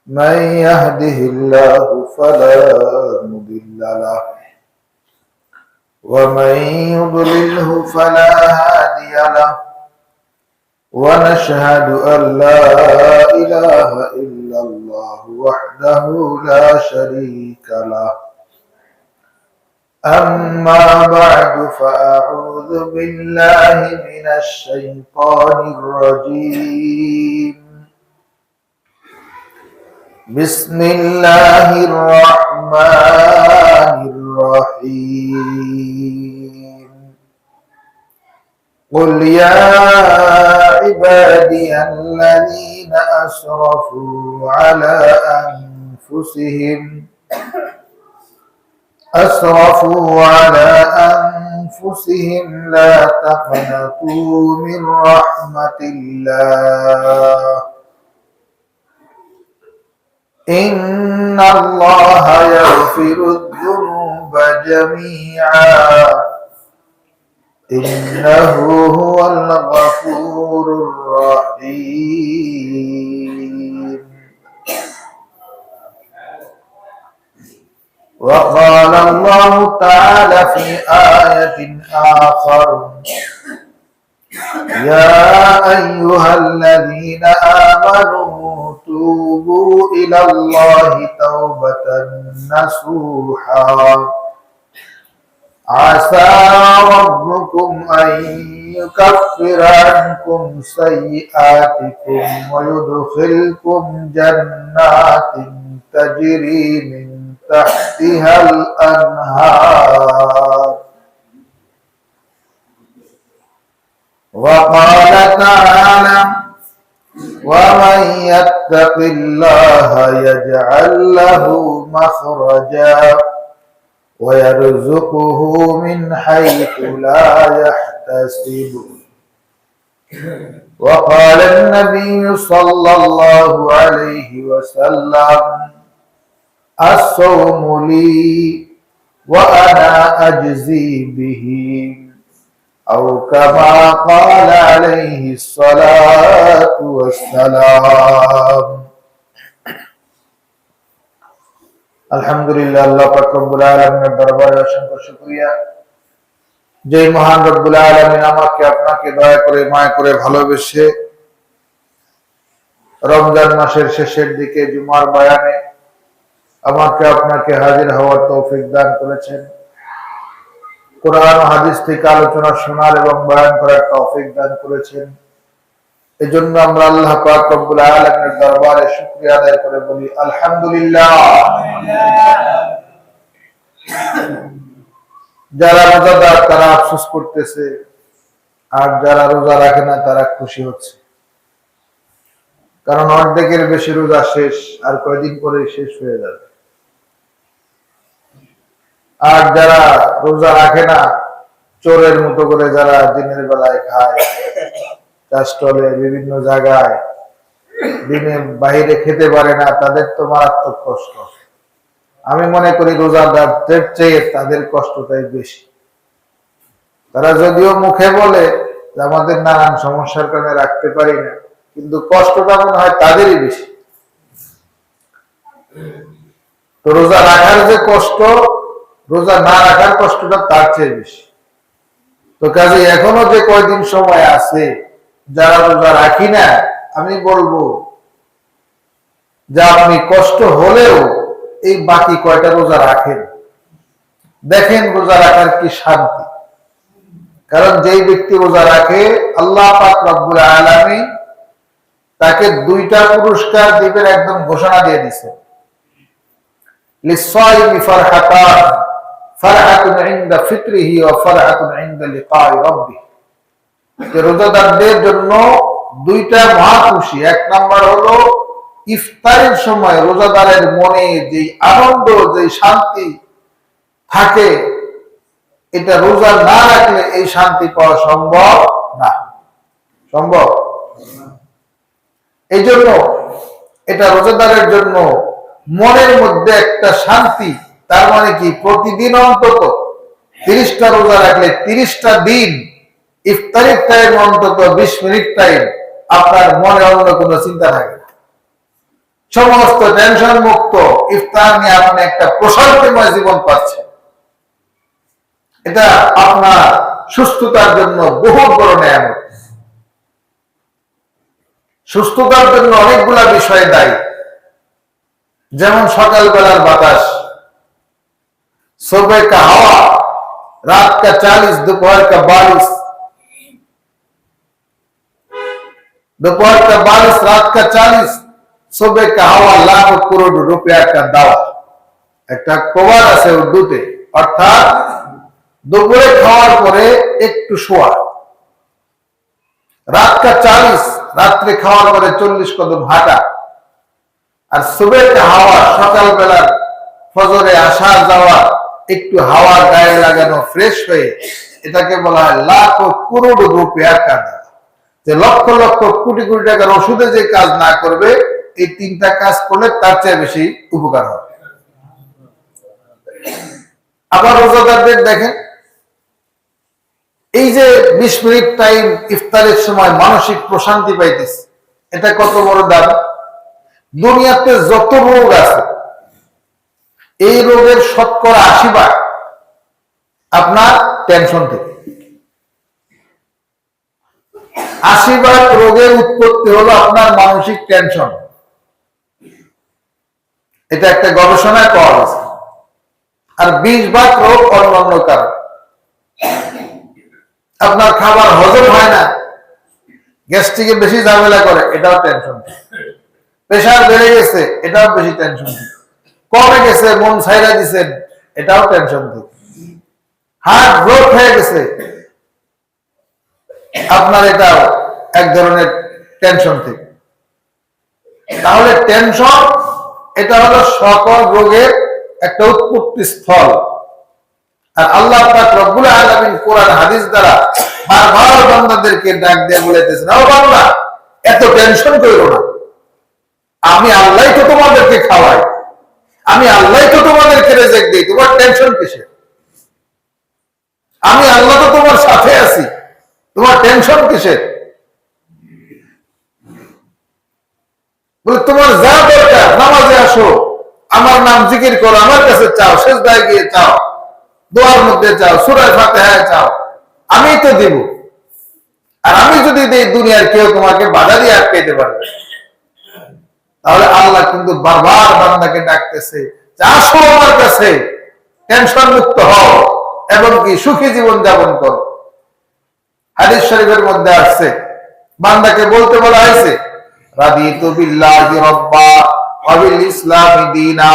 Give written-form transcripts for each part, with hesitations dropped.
من يهده الله فلا مضل له ومن يضلله فلا هادي له ونشهد أن لا إله إلا الله وحده لا شريك له. أما بعد فأعوذ بالله من الشيطان الرجيم. بسم الله الرحمن الرحيم. قل يا عبادي الذين أسرفوا على أنفسهم لا تقنطوا من رحمة الله إن الله يغفر الذنوب جميعا إنه هو الغفور الرحيم. وقال الله تعالى في آية آخر: يا أيها الذين آمنوا توبوا إلى الله توبة نصوحا عسى ربكم أن يكفر عنكم سيئاتكم ويدخلكم جنات تجري من تحتها الأنهار. وقال تعالى: ومن يتق الله يجعل له مخرجا ويرزقه من حيث لا يحتسب. وقال النبي صلى الله عليه وسلم: الصوم لي وأنا أجزي به، أو كما قال عليه الصلاة والسلام. আলহামদুলিল্লাহ, আল্লাহ পাক রব্বুল আলামিনের দরবারে অসংখ্য শুকরিয়া, যে মহান রব্বুল আলামিন আমাকে আপনাকে দয়া করে মায়া করে ভালোবেসে রমজান মাসের শেষের দিকে জুমার বয়ানে আমাকে আপনাকে হাজির হওয়ার তৌফিক দান করেছেন। কোরআন ও হাদিস থেকে আলোচনা শোনার এবং বয়ান করার তৌফিক দান করেছেন। এজন্য আমরা আল্লাহ পাক রব্বুল আলামিনের দরবারে শুকরিয়া আদায় করে বলি আলহামদুলিল্লাহ। যারা রোজাদার তারা আফসোস করতেছে, আর যারা রোজা রাখে না তারা খুশি হচ্ছে, কারণ অর্ধেকের বেশি রোজা শেষ, আর কয়েকদিন পরে শেষ হয়ে যাবে। আর যারা রোজা রাখে না, চোরের মতো করে যারা দিনের বেলায় খায়, স্টলে বিভিন্ন জায়গায় দিনে বাহিরে খেতে পারে না, তাদের তো মারাত্মক কষ্ট। আমি মনে করি রোজাদারদের চেয়ে তাদের কষ্টটাই বেশি। তারা যদিও মুখে বলে যে আমাদের নানান সমস্যার কারণে রাখতে পারি না, কিন্তু কষ্টটা মনে হয় তাদেরই বেশি। তো রোজা রাখার যে কষ্ট, রোজা না রাখার কষ্টটা তার চেয়ে বেশি। তো কাজে এখনো যে কয়দিন সময় আছে, যারা রোজা রাখি না, আমি বলবো যে আপনি কষ্ট হলেও এই বাকি কয়টা রোজা রাখেন, দেখেন রোজা রাখার কি শান্তি। কারণ যেই ব্যক্তি রোজা রাখে, আল্লাহ পাক রব্বুল আলামিন তাকে দুইটা পুরস্কার দিবেন, একদম ঘোষণা দিয়ে দিয়েছেন। লিসাইমি ফারহাতান, ফারহাতুন ইনদা ফিতরিহি ওয়া ফারহাতুন ইনদা লিকাই রাব্বিহি। যে রোজাদারদের জন্য দুইটা মহা খুশি। এক নাম্বার হলো ইফতারের সময় রোজাদারের মনে যে আনন্দ, যে শান্তি থাকে, এটা রোজা না রাখলে এই শান্তি পাওয়া সম্ভব না। সম্ভব? এই জন্য এটা রোজাদারের জন্য মনের মধ্যে একটা শান্তি। তার মানে কি, প্রতিদিন অন্তত 30টা রোজা রাখলে 30টা দিন ইফতারের টাইম অন্তত 20 মিনিট টাইম আপনার মনে অন্য কোনো চিন্তা থাকে না। সমস্ত টেনশন মুক্ত ইফতার নিয়ে আপনি একটা প্রশান্তিময় জীবন পাচ্ছেন। এটা আপনার সুস্থতার জন্য বহু বড় নিয়ামত। সুস্থতার জন্য অনেকগুলা বিষয় দায়ী, যেমন সকালবেলার বাতাস, सुबह का हवा, रात का 40, दोपहर का 42, दोपहर का 42, रात का 40, सुबह का हवा लाखों करोड़ रुपया का दावा। একটা প্রবাদ আছে উর্দুতে, অর্থাৎ দুপুরে খাওয়ার পরে একটু শোয়া, রাত কা 40, রাত্রে খাওয়ার পরে 40 কদম হাঁটা, আর সুবেহ কা হাওয়া, সকালবেলার ফজরে আসা যাওয়া একটু হাওয়া গায়ে লাগানো ফ্রেশ হয়ে, এটাকে বলা হয় লাখ করোড় রুপিয়া কাদা। যে লক্ষ লক্ষ কোটি কোটি টাকার ওষুধে যে কাজ না করবে, এই তিনটা কাজ করলে তার চেয়ে বেশি উপকার হবে। আবার রোজাদারদের দেখেন, এই যে 20 মিনিট টাইম ইফতারের সময় মানসিক প্রশান্তি পাইতেছে, এটা কত বড় দাম। দুনিয়াতে যত রোগ আছে, এই রোগের 80% আপনার টেনশন থেকে। 80% রোগের উৎপত্তি হলো আপনার মানসিক টেনশন। এটা একটা গবেষণায় পাওয়া গেছে। আর 20% রোগ অন্যান্য কারণ। আপনার খাবার হজম হয় না, গ্যাস্ট্রিকে বেশি ঝামেলা করে, এটাও টেনশন। প্রেশার বেড়ে গেছে, এটাও বেশি টেনশন। কমে গেছে, মন ছাইরা দিচ্ছেন, এটাও টেনশন থেকে। হার্ট ব্লক হয়ে গেছে, আপনার এটাও এক ধরনের টেনশন থেকে। তাহলে টেনশন এটা হলো সকল রোগের একটা উৎপত্তি স্থল। আর আল্লাহ পাক রব্বুল আলামিন কোরআন হাদিস দ্বারা বারবার বান্দাদেরকে ডাক দিয়ে বলেছেন, ও বান্দা, এত টেনশন করো না, আমি আল্লাহই তো তোমাদেরকে খাওয়াই, আমি আল্লাহই তো তোমাদেরকে রিজিক দেই, তোমার টেনশন কিসের? আমি আল্লাহ তো তোমার সাথে আছি, তোমার টেনশন কিসের? বলে তোমার যা দরকার, নামাজে আসো, আমার নাম জিকির করো, আমার কাছে চাও, সিজদায় গিয়ে চাও, দোয়ার মধ্যে চাও, সূরা ফাতিহায় চাও, আমি তো দিব। আর আমি যদি দেই, দুনিয়ার কেউ তোমাকে বাধা দিয়ে আটকাইতে পারবে। তাহলে আল্লাহ কিন্তু বারবার বান্দাকে ডাকতেছে, আসো আমার কাছে, টেনশন মুক্ত হও এবং কি সুখী জীবন যাপন করো। হাদিস শরীফের মধ্যে আসছে, বান্দাকে বলতে বলা হয়েছে, রাদিতু বিল্লাহি রাব্বা ওয়া বিল ইসলামি দীনা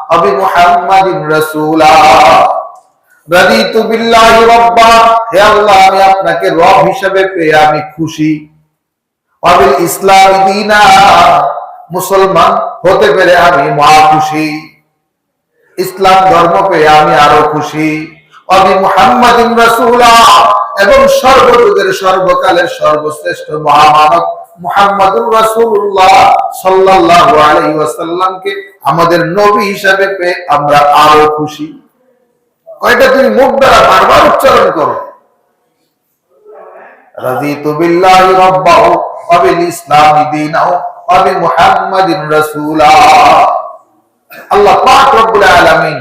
ওয়া বি মুহাম্মাদিন রাসূলা। রাদিতু বিল্লাহি রাব্বা, হে আল্লাহ, আমি আপনাকে রব হিসেবে পেয়ে আমি খুশি। ওয়া বিল ইসলামি দীনা, মুসলমান হতে পেরে আমি মহা খুশি। ইসলাম ধর্ম পেয়ে আমি আরো খুশি। ওয়া বি মুহাম্মাদিন রাসূলা, এবং সর্বযুগের সর্বকালের সর্বশ্রেষ্ঠ মহামানব মুহাম্মাদুর রাসূলুল্লাহ সাল্লাল্লাহু আলাইহি ওয়াসাল্লামকে আমাদের নবী হিসেবে পেয়ে আমরা আরো খুশি। কয়টা তুমি মুখ দ্বারা বারবার উচ্চারণ করো, রাদিতু বিল্লাহি রাব্বাহু ওয়া বিল ইসলামি দীনাহু ওয়া বি মুহাম্মাদিন রাসূলা। আল্লাহ পাক রব্বুল আলামিন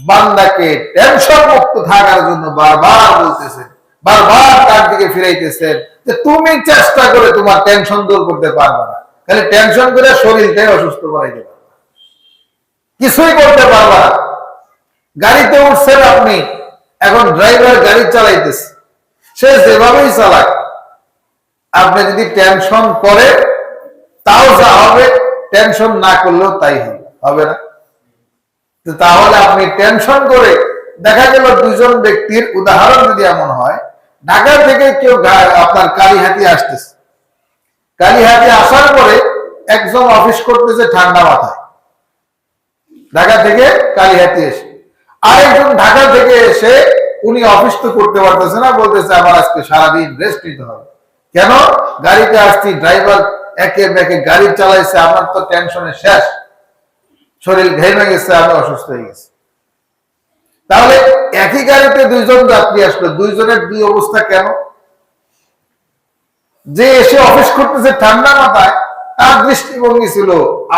বান্দাকে টেনশন মুক্ত থাকার জন্য বারবার বলতেছেন, বারবার তার দিকে ফিরাইতেছেন যে তুমি চেষ্টা করে তোমার টেনশন দূর করতে পারবে না, খালি টেনশন করে শরীরটাই অসুস্থ বানাইতে পারবে, কিছুই করতে পারবে না। গাড়িতে উঠছেন আপনি, এখন ড্রাইভার গাড়ি চালাইতেছে, সে যেভাবেই চালাক, আপনি যদি টেনশন করে তাও যা হবে, টেনশন না করলেও তাই হবে না। তাহলে আপনি টেনশন করে, দেখা গেল দুইজন ব্যক্তির উদাহরণ যদি এমন হয়, ঢাকা থেকে কেউ আপনার কালীহাতি আসতেছে, কালীহাতি আসার পরে একজন অফিস করতেছে ঠান্ডা মাথায়, ঢাকা থেকে কালীহাতি এসে, আরেকজন ঢাকা থেকে এসে উনি অফিস তো করতে পারতেছে না, বলতেছে আমার আজকে সারাদিন রেস্ট নিতে হবে। কেন? গাড়িতে আসছি, ড্রাইভার একে বেঁকে গাড়ি চালাইছে, আমার তো টেনশনে শেষ, শরীর ঘেমে গেছে, আমি অসুস্থ হয়ে গেছি। তাহলে একই গাড়িতে দুইজন যাত্রী আসলো, দুইজনের দুই অবস্থা কেন? যে এসে অফিস করতেছে ঠান্ডা মাথায়, তার দৃষ্টিভঙ্গি ছিল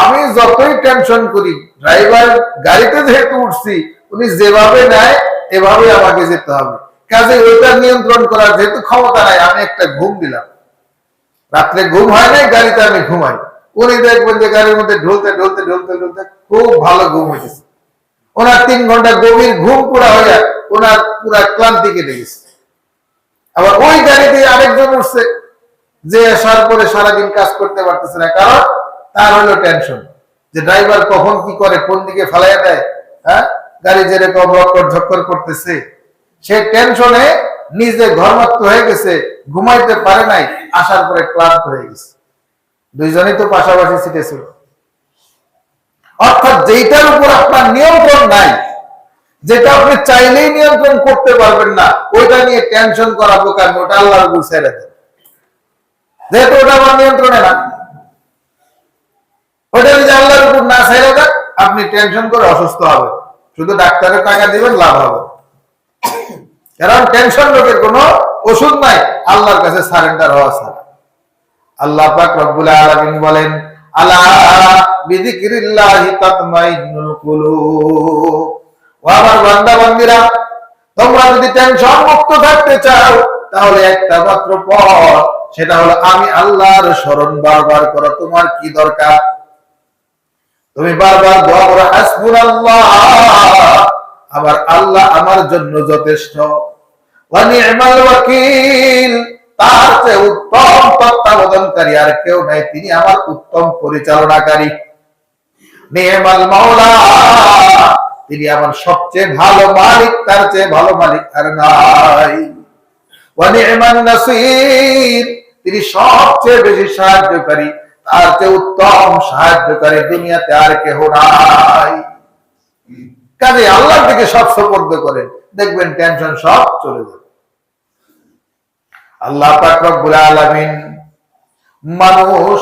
আমি যতই টেনশন করি, ড্রাইভার গাড়িতে যেহেতু উঠছি, উনি যেভাবে নেয় এভাবে আমাকে যেতে হবে, কাজে ওইটা নিয়ন্ত্রণ করার যেহেতু ক্ষমতা নাই, আমি একটা ঘুম দিলাম। রাত্রে ঘুম হয় নাই, গাড়িতে আমি ঘুমাই। উনি দেখবেন যে গাড়ির মধ্যে ঢুলতে ঢুলতে ঢুলতে ঢুলতে খুব ভালো ঘুম হয়েছে। ওনার 3 ঘন্টা গভীর ঘুম পুরা হয়ে ওনার পুরা ক্লান্তি কেটে গেছে। আবার ওই গাড়িতে আরেকজন উঠছে, যে আসার পরে সারাদিন কাজ করতে পারতেছে না, কারণ তার হলো টেনশন যে ড্রাইভার কখন কি করে, কোন দিকে ফালাইয়া দেয়, হ্যাঁ, গাড়ি যেরকম রক্কর ঝক্কর করতেছে, সে টেনশনে নিজে ঘরমাত্র হয়ে গেছে, ঘুমাইতে পারে নাই, আসার পরে ক্লান্ত হয়ে গেছে। দুইজনেই তো পাশাপাশি সিটে ছিল। অর্থাৎ যেটার উপর আপনার নিয়ন্ত্রণ নাই, যেটা আপনি চাইলেই নিয়ন্ত্রণ করতে পারবেন না, ওইটা নিয়ে টেনশন করা বোকামি, ওটা আল্লাহর উপর ছেড়ে দেন। যেহেতু ওটা আমার নিয়ন্ত্রণে না, ওটা যদি আল্লাহর উপর না ছেড়ে দেন, আপনি টেনশন করে অসুস্থ হবে, শুধু ডাক্তারের টাকা দিবেন, লাভ হবে। কারণ টেনশন রোগের কোনো ওষুধ নাই আল্লাহর কাছে সারেন্ডার হওয়া ছাড়া। আল্লাহ পাক রব্বুল আলামিন বলেন, আলা বিযিকরিল্লাহি তাতমাইন্নুল কুলুব। ও আমার বান্দা বান্দীরা, তোমরা যদি টেনশন মুক্ত থাকতে চাও, তাহলে একটা মাত্র পথ, সেটা হলো আমি আল্লাহর স্মরণ বারবার করো। তোমার কি দরকার? তুমি বারবার দোয়া করো, হাসবুনাল্লাহ, আমার আল্লাহ আমার জন্য যথেষ্ট, ওয়া নি'মাল ওয়াকিল, তার চেয়ে উত্তম তত্ত্বাবধানকারী আর কেউ নাই, তিনি আমার উত্তম পরিচালনাকারী। নি'মাল মাওলা, তিনি আমার সবচেয়ে ভালো মালিক, তার চেয়ে ভালো মালিক আর নাই। ওয়া নি'মান নাসীর, তিনি সবচেয়ে বেশি সাহায্যকারী, তার চেয়ে উত্তম সাহায্যকারী দুনিয়াতে আর কেউ নাই। কাজে আল্লাহর দিকে সব সুপর্দ করেন, দেখবেন টেনশন সব চলে যাবে। আল্লাহ পাক রব্বুল আলামিন, মানুষ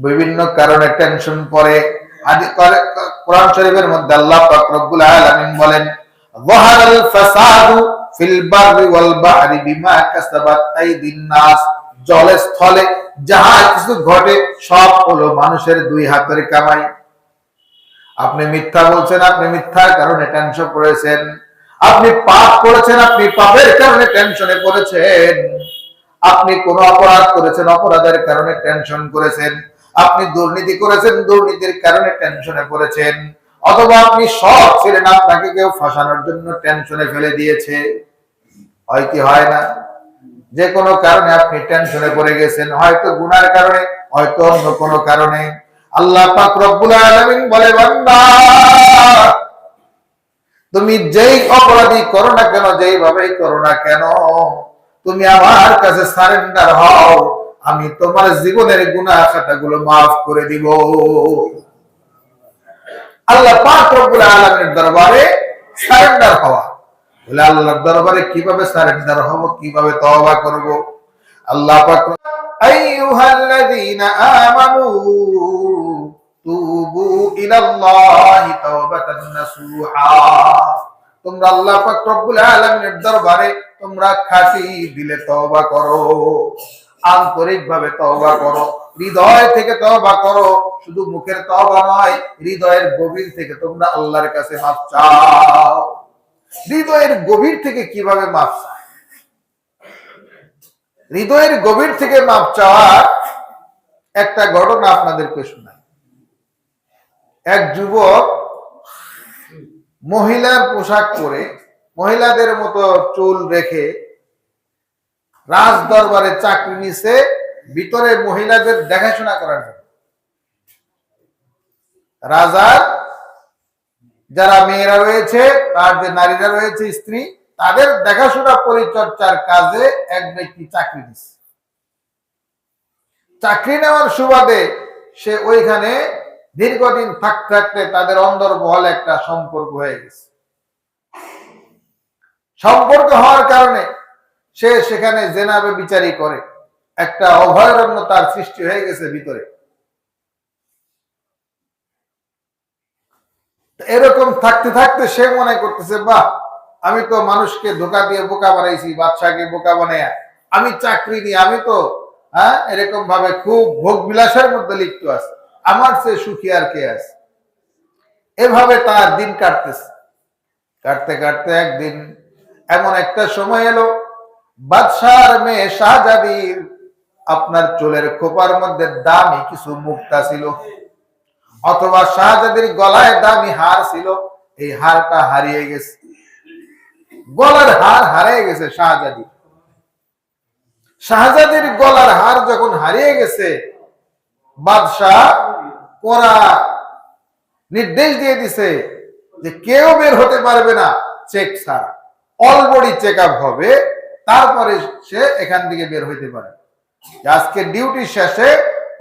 বিভিন্ন কারণে টেনশন করে। কোরআন শরীফের মধ্যে আল্লাহ পাক রব্বুল আলামিন বলেন, যাহারাল ফাসাদু ফিল বাররি ওয়াল বাহরি বিমা কাসাবাত আইদিন নাস, জলে স্থলে যাহা কিছু ঘটে সব হলো মানুষের দুই হাতের কামাই। আপনি মিথ্যা বলছেন, আপনি মিথ্যার কারণে টেনশন করেছেন। আপনি পাপ করেছেন, আপনি পাপের কারণে টেনশনে পড়েছেন। আপনি কোন অপরাধ করেছেন, অপরাধের কারণে টেনশন করেছেন। আপনি দুর্নীতি করেছেন, দুর্নীতির কারণে টেনশনে পড়েছেন। অথবা আপনি সৎ ছিলেন, আপনাকে কেউ ফাঁসানোর জন্য টেনশনে ফেলে দিয়েছে। হয় কি হয় না? যে কোনো কারণে আপনি টেনশনে পড়ে গেছেন, হয়তো গুনার কারণে, হয়তো অন্য কোনো কারণে। আল্লাহ পাক রব্বুল আলামিন বলে, বান্দা, তুমি যেই অপরাধী করো না কেন, যেই ভাবেই করো না কেন, তুমি আমার কাছে সারেন্ডার হও, আমি তোমার জীবনের গুনাহ খাতাগুলো মাফ করে দিব। আল্লাহ পাক রব্বুল আলামিনের দরবারে সারেন্ডার হওয়া। বলে আল্লাহর দরবারে কিভাবে সারেন্ডার হব, কিভাবে তওবা করব? আল্লাহ পাক, আইয়ুহাল্লাযীনা আমানু তুবু ইলাল্লাহি তাওবাতান নাসুহা, তোমরা আল্লাহ পাক রব্বুল আলামিনের দরবারে তোমরা খাঁটি দিলে তওবা করো, আন্তরিকভাবে তওবা করো, হৃদয় থেকে তওবা করো। শুধু মুখের তওবা নয়, হৃদয়ের গভীর থেকে তোমরা আল্লাহর কাছে মাফ চাও। হৃদয়ের গভীর থেকে কিভাবে মাফ চায়? হৃদয়ের গভীর থেকে মাফ চাওয়ার একটা ঘটনা আপনাদেরকে শোনাই। এক যুবক মহিলার পোশাক পরে, মহিলাদের মতো চুল রেখে রাজ দরবারে চাকরি নিছে, ভিতরে মহিলাদের দেখাশোনা করার জন্য। রাজার যারা মেয়েরা রয়েছে, তার যে নারীরা রয়েছে, স্ত্রী, তাদের দেখাশোনা পরিচর্যার কাজে এক ব্যক্তি চাকরি নিছে। চাকরি নেওয়ার সুবাদে সে ওইখানে দীর্ঘদিন থাকতে থাকতে তাদের অন্দরমহলে একটা সম্পর্ক হয়ে গেছে। সম্পর্ক হওয়ার কারণে সে সেখানে জেনাবে বিচারি করে, একটা অভয়ারণ্যতার সৃষ্টি হয়ে গেছে ভিতরে। এরকম থাকতে থাকতে সে মনে করতেছে, বাহ, আমি তো মানুষকে ধোকা দিয়ে বোকা বানাইছি, বাদশাকে বোকা বানাইয়া আমি চাকরি নিয়ে আমি তো হ্যাঁ, এরকম ভাবে খুব ভোগ বিলাসের মধ্যে লিপ্ত আছে, আমার চেয়ে সুখী আর কে আছে। এভাবে তার দিন কাটতেছে। কাটতে কাটতে একদিন এমন একটা সময় এলো, বাদশার মেয়ে শাহজাদির আপনার চুলের খোপার মধ্যে দামি কিছু মুক্তা ছিল, অথবা শাহজাদির গলায় দামি হার ছিল, এই হারটা হারিয়ে গেছে। গলার হার হারিয়ে গেছে শাহজাদি। শাহজাদির গলার হার যখন হারিয়ে গেছে, বাদশাহ কড়া নির্দেশ দিয়ে দিছে যে কেউ বের হতে পারবে না চেক ছাড়া, অল বডি চেক আপ হবে, তারপরে সে এখান থেকে বের হইতে পারে। আজকে ডিউটি শেষে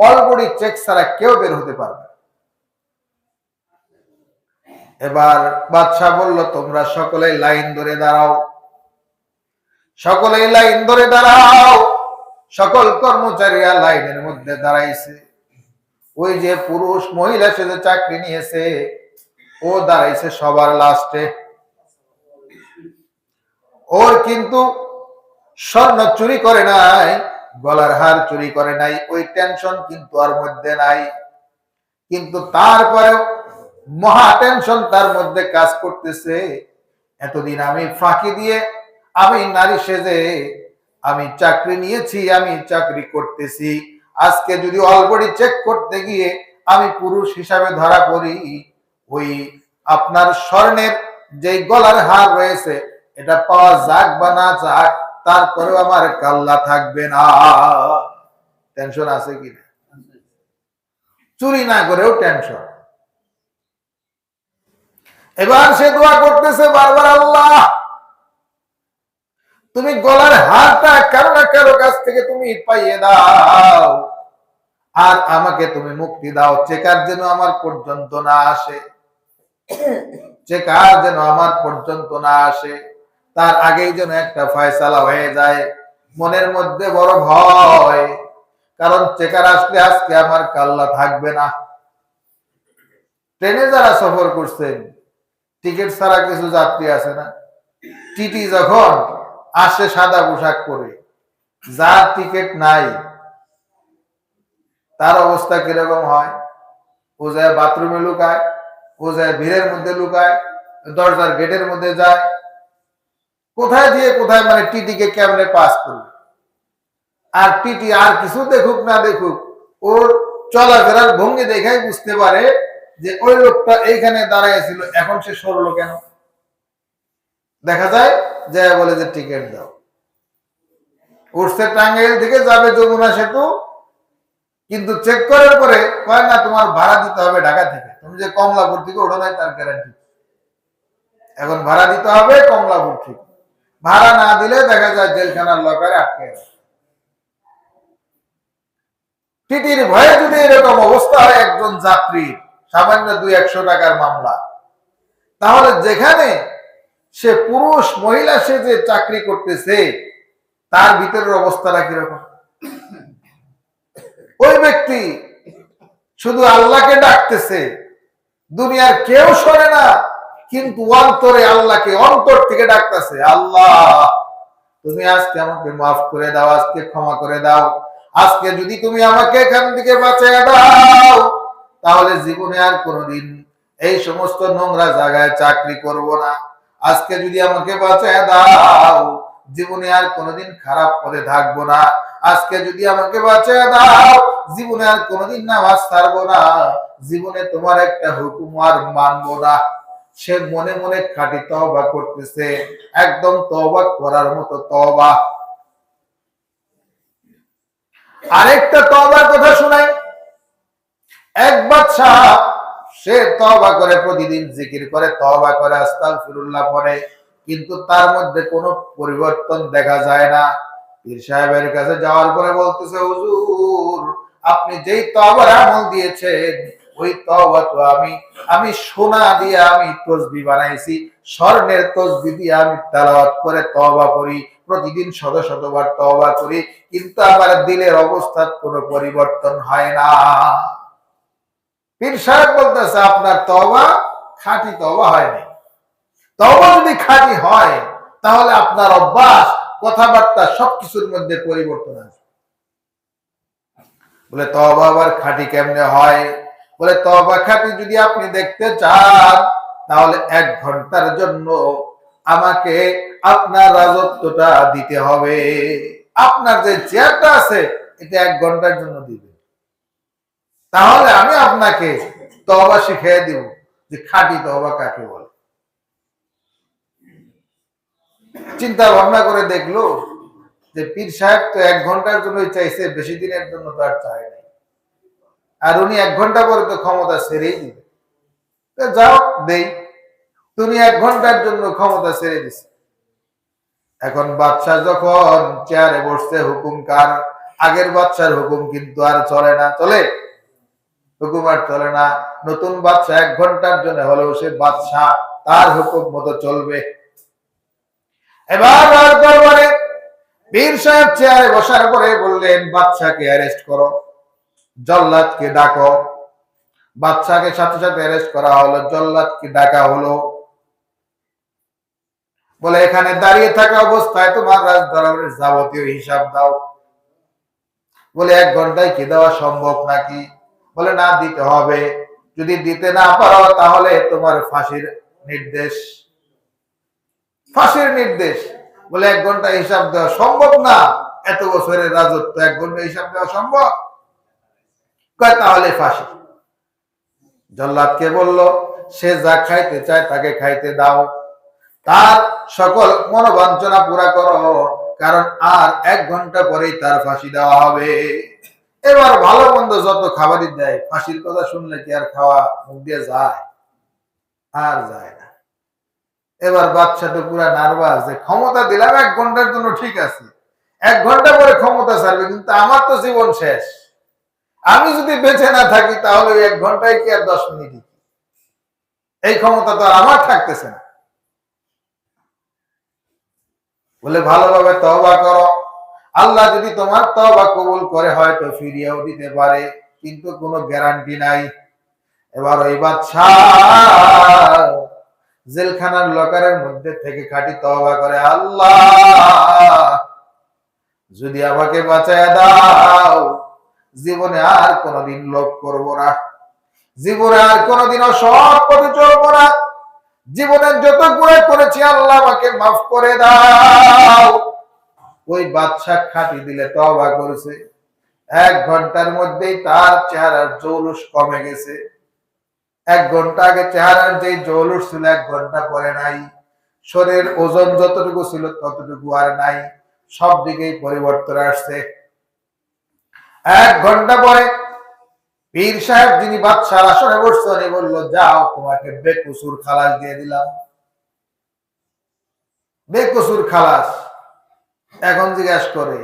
অল বডি চেক ছাড়া কেউ বের হতে পারবে। এবার বাদশাহ বলল, তোমরা সকলে লাইন ধরে দাঁড়াও, সকলে লাইন ধরে দাঁড়াও। সকল কর্মচারীরা লাইনের মধ্যে দাঁড়াইছে। ওই যে পুরুষ মহিলা সে যে চাকরি নিয়েছে, ও দাঁড়াইছে সবার লাস্টে। ওর কিন্তু স্বর্ণ চুরি করে নাই, গলার হার চুরি করে নাই, ওই টেনশন কিন্তু আর মধ্যে নাই। কিন্তু তারপরেও মহা টেনশন তার মধ্যে কাজ করতেছে। এতদিন আমি ফাঁকি দিয়ে, আমি নারী সেজে আমি চাকরি নিয়েছি, আমি চাকরি করতেছি, আজকে যদি অলরেডি চেক করতে গিয়ে আমি পুরুষ হিসাবে ধরা পড়ি, ওই আপনার স্বর্ণের যে গলার হার রয়েছে এটা পাওয়া যাক বা না যাক, তারপরেও আমার কাল্লা থাকবে না। টেনশন আছে কি না? চুরি না করেও টেনশন। এবার সে দোয়া করতেছে বারবার, আল্লাহ তুমি গলার হারটা কারো না কারো কাছ থেকে তুমি পাইয়ে দাও, আর আমাকে তুমি মুক্তি দাও। চেকার যেন আমার পর্যন্ত না আসে, চেকার যেন আমার পর্যন্ত না আসে, তার আগেই যেন একটা ফয়সালা হয়ে যায়। মনের মধ্যে বড় ভয়, কারণ চেকার আসলে আজকে আমার কাল্লা থাকবে না। ট্রেনে যারা সফর করছেন, টিকিট ছাড়া কিছু যাত্রী আছে না, টিটি যখন আসে সাদা পোশাক পরে, যার টিকিট নাই তার অবস্থা কিরকম হয়? ও যায় বাথরুমে লুকায়, ও যায় ভিড়ের মধ্যে লুকায়, দরজার গেটের মধ্যে যায়, কোথায় দিয়ে কোথায়, মানে টিটিকে কেমনে পাস করবে। আর টিটি আর কিছু দেখুক না দেখুক, ওর চলাফেরার ভঙ্গি দেখাই বুঝতে পারে যে ওই লোকটা এইখানে দাঁড়াইছিল, এখন সে সরলো কেন। দেখা যায় যে বলে যে টিকিট দাও। উঠছে টাঙ্গাইল থেকে যাবে যমুনা সেতু, কিন্তু চেক করার পরে কয় না তোমার ভাড়া দিতে হবে ঢাকা থেকে, তুমি যে কমলাপুর থেকে ওঠো নাই তার গ্যারান্টি। এখন ভাড়া দিতে হবে কমলাপুর থেকে, ভাড়া না দিলে দেখা যায় জেলখানার লকারে আটকে গেছে। টিটির ভয়ে যদি এরকম অবস্থা হয় একজন যাত্রীর, সামান্য 200-100 টাকার মামলা, তাহলে যেখানে সে পুরুষ মহিলা সে যে চাকরি করতেছে তার ভিতরের অবস্থাটা কিরকম? ওই ব্যক্তি শুধু আল্লাহকে ডাকতেছে, দুনিয়ার কেউ শোনে না, কিন্তু অন্তরে আল্লাহকে অন্তর থেকে ডাকতেছে, আল্লাহ তুমি আজকে আমাকে মাফ করে দাও, আজকে ক্ষমা করে দাও, আজকে যদি তুমি আমাকে এখান থেকে বাঁচিয়ে দাও, তাহলে জীবনে আর কোনোদিন এই সমস্ত নোংরা জায়গায় চাকরি করব না। আজকে যদি আমাকে বাঁচিয়ে দাও, জীবনে আর কোনোদিন খারাপ পথে থাকবো না। আজকে যদি আমাকে বাঁচিয়ে দাও, জীবনে আর কোনোদিন নামাজ ছাড়বো না, জীবনে তোমার একটা হুকুম আর মানবো না। সে মনে মনে খাঁটি তওবা করতেছে, একদম তওবা করার মতো তওবা। আরেকটা তওবার কথা শোনাই। এক বাদশা, সে তওবা করে, প্রতিদিন জিকির করে, তওবা করে, আস্তাগফিরুল্লাহ পড়ে, কিন্তু তার মধ্যে কোনো পরিবর্তন দেখা যায় না। পীর সাহেবের কাছে যাওয়ার পরে বলতেছে, হুজুর আপনি যেই তওবার আমল দিয়েছেন, ওই তওবা তো আমি সোনা দিয়ে আমি তসবিহ বানাইছি, স্বর্ণের তসবিহ দিয়ে আমি তেলাওয়াত করে তওবা করি, প্রতিদিন শত শতবার তওবা করি, কিন্তু আমার দিলের অবস্থার কোনো পরিবর্তন হয় না। পীর সাহেব বলতেছে, আপনার তওবা খাঁটি তওবা হয়নি। তওবা যদি খাঁটি হয়, তাহলে আপনার অভ্যাস, কথাবার্তা সবকিছুর মধ্যে পরিবর্তন আসবে। বলে তওবা আবার খাঁটি কেমনে হয়? বলে তওবা খাঁটি যদি আপনি দেখতে চান তাহলে 1 ঘন্টার জন্য আমাকে আপনার রাজত্বটা দিতে হবে। আপনার যে চেয়ারটা আছে এটা 1 ঘন্টার জন্য দিবে, তাহলে আমি আপনাকে তওবা শিখিয়ে দিব যে খাঁটি তওবা কাকে বলে। চিন্তা ভাবনা করে দেখলো যে পীর সাহেব তো 1 ঘন্টার জন্যই চাইছে, বেশি দিনের জন্য তো আর চায় নাই, আর উনি 1 ঘন্টা পরে তো ক্ষমতা ছেড়েই দিবে। যাও দেই, তুমি 1 ঘন্টার জন্য ক্ষমতা ছেড়ে দিছে। এখন বাদশাহ যখন চেয়ারে বসছে, হুকুম কার? আগের বাদশার হুকুম কিন্তু আর চলে না। চলে? হুকুম আর চলে না। নতুন বাদশাহ 1 ঘন্টার জন্য হলেও সে বাদশাহ, তার হুকুম মতো চলবে। এবার দরবারে পীর সাহেব চেয়ারে বসার পরে বললেন, বাদশাকে অ্যারেস্ট করো, জল্লাদকে ডাকো। বাদশাকে সাথে সাথে অ্যারেস্ট করা হলো, জল্লাদকে ডাকা হলো। বলে এখানে দাঁড়িয়ে থাকা অবস্থায় তোমার রাজদরবারের যাবতীয় হিসাব দাও। বলে 1 ঘন্টায় কি দেওয়া সম্ভব নাকি? বলে না, দিতে হবে। যদি দিতে না পারো তাহলে তোমার ফাঁসির নির্দেশ। ফাঁসির নির্দেশ। বলে 1 ঘন্টা হিসাব দেওয়া সম্ভব না, এত বছরের রাজত্ব 1 ঘন্টা হিসাব দেওয়া সম্ভব? তাহলে ফাঁসি। জল্লাদকে বলল, সে যা খাইতে চায় তাকে খাইতে দাও, তার সকল মনোবাঞ্ছনা পুরা করো, কারণ আর 1 ঘন্টা পরেই তার ফাঁসি দেওয়া হবে। এবার ভালো মন্দ যত খাবারই দেয়, ফাঁসির কথা শুনলে কি আর খাওয়া মুখ দিয়ে যায়? আর যায় না। এবার বাদশা তো পুরা নার্ভাস, যে ক্ষমতা দিলাম 1 ঘন্টার জন্য, ঠিক আছে, 1 ঘন্টা পরে ক্ষমতা ছাড়বে, কিন্তু আমার তো জীবন শেষ। আমি যদি বেঁচে না থাকি তাহলে 1 ঘন্টায় কি আর 10 মিনিট? এই ক্ষমতা তো আর আমার থাকতেছে না। বলে ভালোভাবে তওবা করো, আল্লাহ যদি তোমার তওবা কবুল করে হয়তো ফিরিয়েও দিতে পারে, কিন্তু কোনো গ্যারান্টি নাই। এবার ওই বাদশাহ জেলখানার লকারের মধ্যে থেকে খাঁটি তওবা করে, আল্লাহ যদি আমাকে বাঁচায় দাও, জীবনে আর কোনোদিন লোভ করব না, জীবনে আর কোনোদিন অসৎ পথে চলবো না, জীবনের যত গুনাহ করেছি আল্লাহ আমাকে মাফ করে দাও। ওই বাদশা খাঁটি দিলে তওবা করেছে, 1 ঘন্টার মধ্যেই তার চেহারার জৌলুস কমে গেছে। 1 ঘন্টা আগে চেহারার যে জৌলুস ছিল 1 ঘন্টা পরে নাই। শরীরের ওজন যতটুকু ছিল ততটুকু আর নাই, সব দিকেই পরিবর্তন আসছে। 1 ঘন্টা পরে পীর সাহেব যিনি বাদশার আসনে বসছেন, উনি বলল, যাও তোমাকে বেকসুর খালাস দিয়ে দিলাম। বেকসুর খালাস। এখন জিজ্ঞাসা করে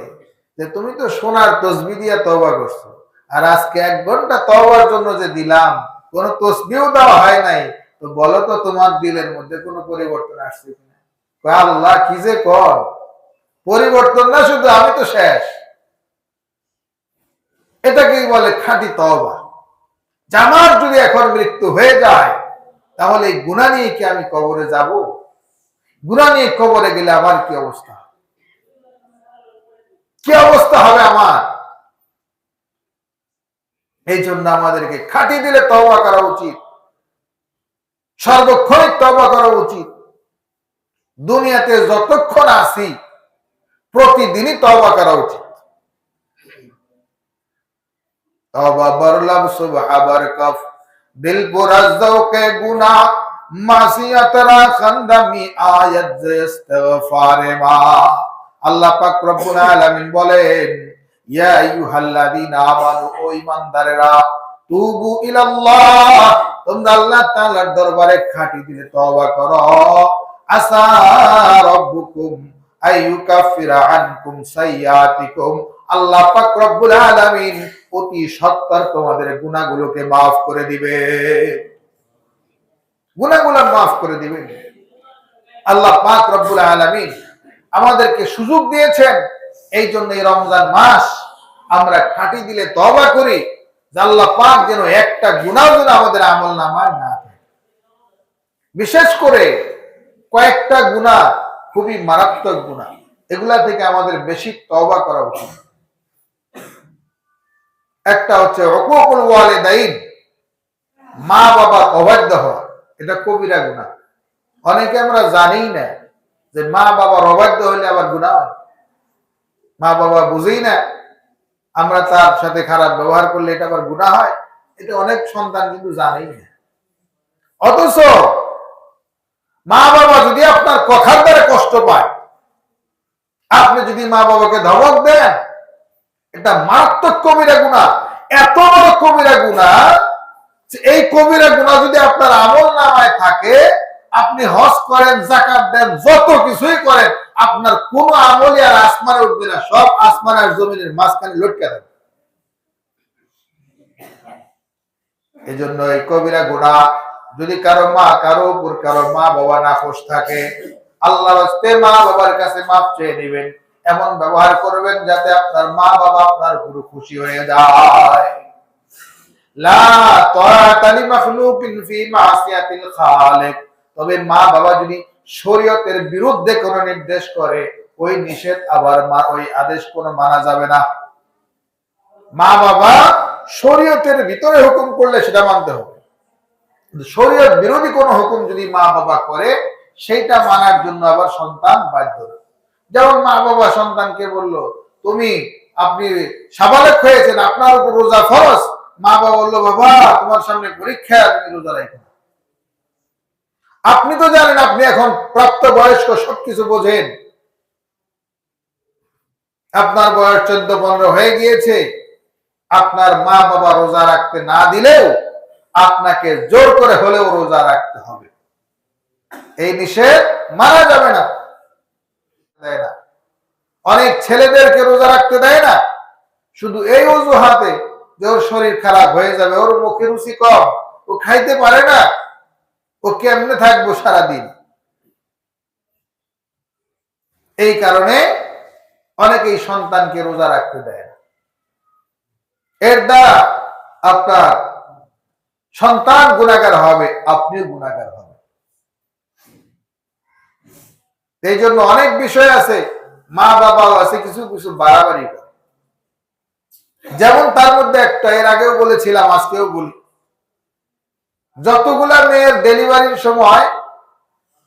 যে তুমি তো সোনার তসবিহ দিয়ে তওবা করছো, আর আজকে 1 ঘন্টা তওবার জন্য যে দিলাম, কোনো তসবিহও দেওয়া হয় নাই, তো বলো তো তোমার দিলের মধ্যে কোনো পরিবর্তন আসছে কিনা? আল্লাহ কি যে কর, পরিবর্তন না শুধু, আমি তো শেষ। এটাকেই বলে খাঁটি তওবা। আমার যদি এখন মৃত্যু হয়ে যায় তাহলে এই গুনাহ নিয়ে কি আমি কবরে যাব? গুনাহ নিয়ে কবরে গেলে আমার কি অবস্থা, কি অবস্থা হবে আমার? এই জন্য আমাদেরকে খাঁটি দিলে তওবা করা উচিত, সর্বক্ষণিক তওবা করা উচিত। দুনিয়াতে যতক্ষণ আছি প্রতিদিনই তওবা করা উচিত। তওবা বরলাম সুবহা বরকফ, দিল পুরাজ্জৌকে গুনাহ, মাসিয়াত রাখান্দামি আয়াত যে ইস্তিগফারে মা। আল্লাহ পাক রব্বুল আলামিন বলেন, ইয়া আইয়ুহাল্লাযীনা আমানু, ও ঈমানদারেরা, তুবু ইলাল্লাহ, তোমরা আল্লাহ তাআলার দরবারে খাঁটি দিলে তওবা করো। আসা রাব্বুকুম আইয়ুকাফিরা আনকুম সাইয়্যাতিকুম, আল্লাহ পাক রব্বুল আলামিন অতি সত্বর তোমাদের গুনাহগুলোকে মাফ করে দিবে, গুনাহগুলো মাফ করে দিবেন। আল্লাহ পাক রব্বুল আলামিন আমাদেরকে সুযোগ দিয়েছেন, এই জন্য এই রমজান মাস আমরা খাঁটি দিলে তওবা করি, যে আল্লাহ পাক যেন একটা গুনাহ যেন আমাদের আমলনামায় না থাকে। বিশেষ করে কয়েকটা গুনাহ খুবই মারাত্মক গুনাহ, এগুলা থেকে আমাদের বেশি তওবা করা উচিত। একটা হচ্ছে উকুকুল ওয়ালিদাইন, মা বাবার অবাধ্য হওয়া, এটা কবিরা গুনাহ। অনেকে আমরা জানি না যে মা বাবার অবাধ্য হলে আবার গুনাহ হয়। মা বাবা বুঝেই না আমরা তার সাথে খারাপ ব্যবহার করলে এটা আবার গুনাহ হয়, এটা অনেক সন্তান কিন্তু জানেই না। অথচ মা বাবা যদি আপনার কথার দ্বারা কষ্ট পায়, আপনি যদি মা বাবাকে ধমক দেন, এটা মারাত্মক কবিরা গুনাহ। এত বড় কবিরা গুনাহ, এই কবিরা গুনাহ যদি আপনার আমল নামায় থাকে, আপনি হজ করেন, যাকাত দেন, যত কিছুই করেন, আপনার কোন আমলই আর আসমানে উঠবে না, সব আসমান আর জমিনের মাঝখানে লটকে থাকবে। এই জন্য এই কবিরা গুনাহ যদি কারো মা বাবা নাখোশ থাকে, আল্লাহর হস্তে মা বাবার কাছে মাফ চেয়ে নেবেন, এমন ব্যবহার করবেন যাতে আপনার মা বাবা আপনার পুরো খুশি হয়ে যায়। লা তাআতা লিমাখলুকিন ফি মাসিয়াতিল খালিক। তবে মা বাবা যদি শরীয়তের বিরুদ্ধে কোনো নির্দেশ করে, ওই নিষেধ আবার ওই আদেশ কোনো মানা যাবে না। মা বাবা শরীয়তের ভিতরে হুকুম করলে সেটা মানতে হবে, শরীয়ত বিরোধী কোন হুকুম যদি মা বাবা করে, সেইটা মানার জন্য আবার সন্তান বাধ্য। যেমন মা বাবা সন্তানকে বলল, আপনি সাবালক হয়েছেন, আপনার উপর রোজা ফরজ। মা বাবা বললো, বাবা তোমার সামনে পরীক্ষা, তুমি রোজা রাখো। আপনি তো জানেন আপনি এখন প্রাপ্ত বয়স্ক, সবকিছু বোঝেন, আপনার বয়স 14-15 হয়ে গিয়েছে, আপনার মা বাবা রোজা রাখতে না দিলেও আপনাকে জোর করে হলেও রোজা রাখতে হবে। এই নিষেধ মানা যাবে না। দেয় না, অনেক ছেলেদেরকে রোজা রাখতে দেয় না শুধু এই অজুহাতে যে ওর শরীর খারাপ হয়ে যাবে, ওর মুখে রুচি কম, ও খাইতে পারে না, ও কেমনে থাকবো সারাদিন। এই কারণে অনেকেই সন্তানকে রোজা রাখতে দেয় না। এর দ্বারা আপনার সন্তান গুনাহগার হবে, আপনিও গুনাহগার হবেন। এই জন্য অনেক বিষয় আছে, মা বাবাও আছে কিছু কিছু বাড়াবাড়ি করে। যেমন তার মধ্যে একটা, এর আগেও বলেছিলাম, আজকেও বলি, যতগুলা মেয়ের ডেলিভারির সময়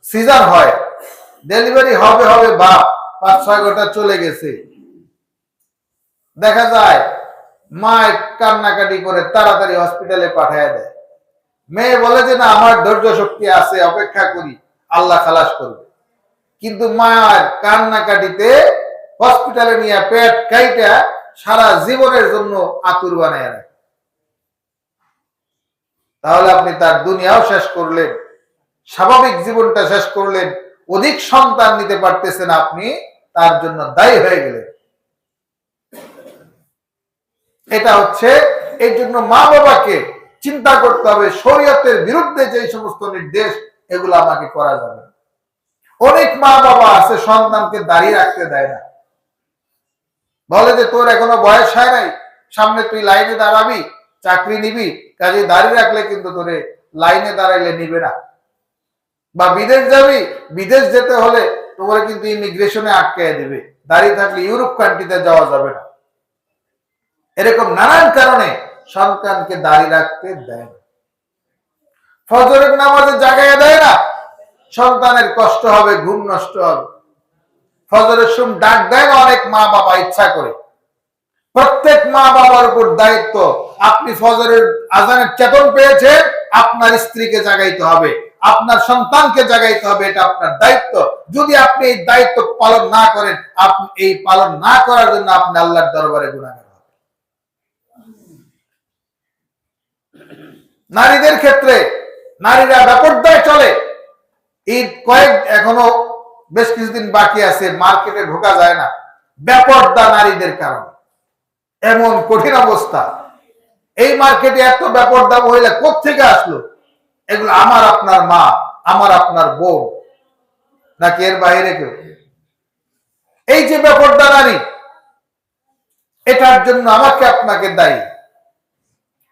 সিজার হয়, ডেলিভারি হবে হবে বাপ 5-6 ঘন্টা চলে গেছে, দেখা যায় মা কান্নাকাটি করে তাড়াতাড়ি হসপিটালে পাঠিয়ে দেয়। মেয়ে বলে যে না, আমার ধৈর্য শক্তি আছে, অপেক্ষা করি, আল্লাহ খালাস করবে। কিন্তু মায়ের কান্নাকাটিতে হসপিটালে নিয়ে পেট কাইটা সারা জীবনের জন্য আতুর বানায় রাখে। তাহলে আপনি তার দুনিয়াও শেষ করলেন, স্বাভাবিক জীবনটা শেষ করলেন, অধিক সন্তান নিতে পারতেছেন, আপনি তার জন্য দায়ী হয়ে গেলেন। এটা হচ্ছে, এই জন্য মা বাবাকে চিন্তা করতে হবে, শরীয়তের বিরুদ্ধে যে সমস্ত নির্দেশ, এগুলো আমাকে করা যাবে না। অনেক মা বাবা আছে সন্তানকে দাঁড়িয়ে রাখতে দেয় না, বলে যে তোর এখনো বয়স হয় নাই, সামনে তুই লাইনে দাঁড়াবি, চাকরি নিবি, কাজে দাঁড়িয়ে রাখলে কিন্তু তোরে লাইনে দাঁড়াইলে নিবে না। বা বিদেশ যাবি, বিদেশ যেতে হলে তোমার কিন্তু ইমিগ্রেশনে আটকে দিবে, দাঁড়িয়ে থাকলে ইউরোপ কান্ট্রিতে যাওয়া যাবে না। এরকম নানান কারণে সন্তানকে দাঁড়িয়ে রাখতে দেয় না। ফজরের নামাজে জাগাইয়া দেয় না, সন্তানের কষ্ট হবে, ঘুম নষ্ট হবে। ফজরের সময় ডাক দেয় না অনেক মা বাবা ইচ্ছা করে। প্রত্যেক মা বাবার উপর দায়িত্ব, আপনি ফজরের আজানের চেতন পেয়েছেন, আপনার স্ত্রীকে জাগাইতে হবে, আপনার সন্তানকে জাগাইতে হবে, এটা আপনার দায়িত্ব। যদি আপনি এই দায়িত্ব পালন না করেন, আপনি এই পালন না করার জন্য আপনি আল্লাহর দরবারে গুনাহগার হবেন। নারীদের ক্ষেত্রে নারীরা বেপরদায় চলে। ঈদ এখনো বেশ কিছুদিন বাকি আছে, মার্কেটে ঢোকা যায় না, বেপরদা নারীদের কারণে এমন কঠিন অবস্থা। এই মার্কেটে এত বেপরদা মহিলা কোত্থেকে আসলো? এগুলো আমার আপনার মা, আমার আপনার বোন, নাকি এর বাইরে কেউ? এই যে বেপরদা নারী, এটার জন্য আমাকে আপনাকে দায়ী।